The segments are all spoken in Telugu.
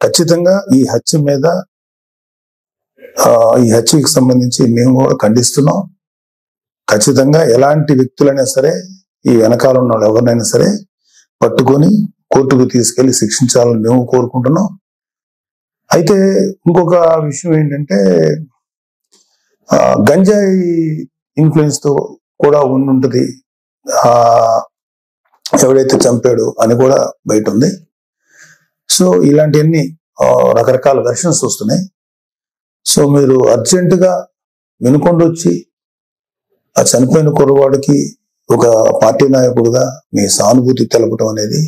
ఖచ్చితంగా ఈ హత్యకి సంబంధించి మేము కూడా ఖండిస్తున్నాం. ఖచ్చితంగా ఎలాంటి వ్యక్తులైనా సరే, ఈ వెనకాల ఉన్న వాళ్ళు ఎవరినైనా సరే పట్టుకొని కోర్టుకు తీసుకెళ్లి శిక్షించాలని మేము కోరుకుంటున్నాం. అయితే ఇంకొక విషయం ఏంటంటే, గంజాయి ఇన్ఫ్లుయెన్స్ తో కూడా ఉండుంటది ఎవడైతే చంపాడు అని కూడా బయట ఉంది. సో ఇలాంటివన్నీ రకరకాల వెర్షన్స్ వస్తున్నాయి. సో మీరు అర్జెంటుగా వినుకొండొచ్చి ఆ చనిపోయిన కుర్రవాడికి ఒక పార్టీ నాయకుడుగా మీ సానుభూతి తెలపడం అనేది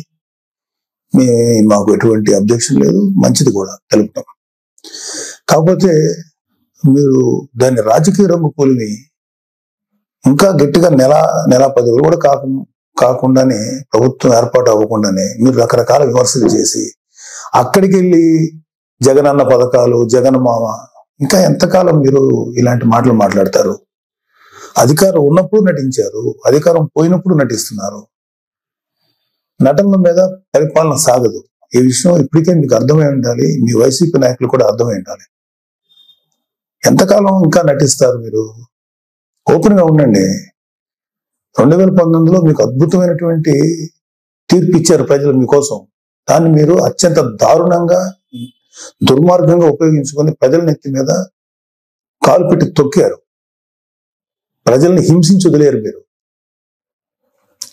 మాకు ఎటువంటి అబ్జెక్షన్ లేదు, మంచిది కూడా తెలుపుతాం. కాకపోతే మీరు దాన్ని రాజకీయ రంగు పోలిని ఇంకా గట్టిగా నెల 10 రోజులు కూడా కాకుండానే, ప్రభుత్వం ఏర్పాటు అవ్వకుండానే మీరు రకరకాల విమర్శలు చేసి అక్కడికి వెళ్ళి జగనన్న పథకాలు, జగన్ మామ, ఇంకా ఎంతకాలం మీరు ఇలాంటి మాటలు మాట్లాడతారు? అధికారం ఉన్నప్పుడు నటించారు, అధికారం పోయినప్పుడు నటిస్తున్నారు. నటనల మీద పరిపాలన సాగదు. ఈ విషయం ఇప్పటికే మీకు అర్థమై ఉండాలి, మీ వైసీపీ నాయకులు కూడా అర్థమై ఉండాలి. ఎంతకాలం ఇంకా నటిస్తారు మీరు? ఓపెన్ గా ఉండండి. 2019లో మీకు అద్భుతమైనటువంటి తీర్పు ఇచ్చారు ప్రజలు మీకోసం. దాన్ని మీరు అత్యంత దారుణంగా, దుర్మార్గంగా ఉపయోగించుకొని ప్రజల నెత్తి మీద కాలు పెట్టి తొక్కారు. ప్రజల్ని హింసించి వదిలేరు మీరు.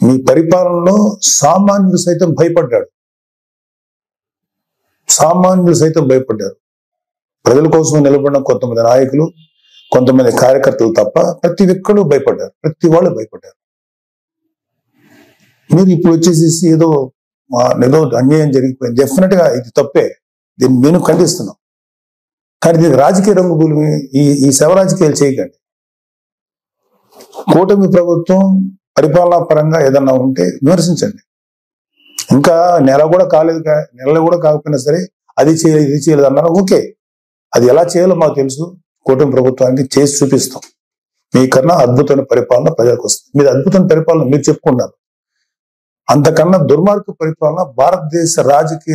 మీ పరిపాలనలో సామాన్యులు సైతం భయపడ్డారు. ప్రజల కోసం నిలబడిన కొంతమంది నాయకులు, కొంతమంది కార్యకర్తలు తప్ప ప్రతి ఒక్కరు భయపడ్డారు. ప్రతి వాళ్ళు భయపడ్డారు. మీరు ఇప్పుడు వచ్చేసేసి ఏదో అన్యాయం జరిగిపోయింది, డెఫినెట్ గా ఇది తప్పే, దీన్ని నేను ఖండిస్తున్నాం. కానీ దీనికి రాజకీయ రంగు పూలు ఈ శవ రాజకీయాలు చేయకండి. కూటమి ప్రభుత్వం పరిపాలనా పరంగా ఏదన్నా ఉంటే విమర్శించండి. ఇంకా నెల కూడా కాకపోయినా సరే అది చేయలేదు, ఇది చేయలేదు అన్నారు. ఓకే, అది ఎలా చేయాలో మాకు తెలుసు. కూటమి ప్రభుత్వానికి చేసి చూపిస్తాం. మీకన్నా అద్భుతమైన పరిపాలన ప్రజలకు వస్తుంది. మీరు అద్భుతమైన పరిపాలన మీరు చెప్పుకున్నారు. అంతకన్నా దుర్మార్గ పరిపాలన భారతదేశ రాజకీయ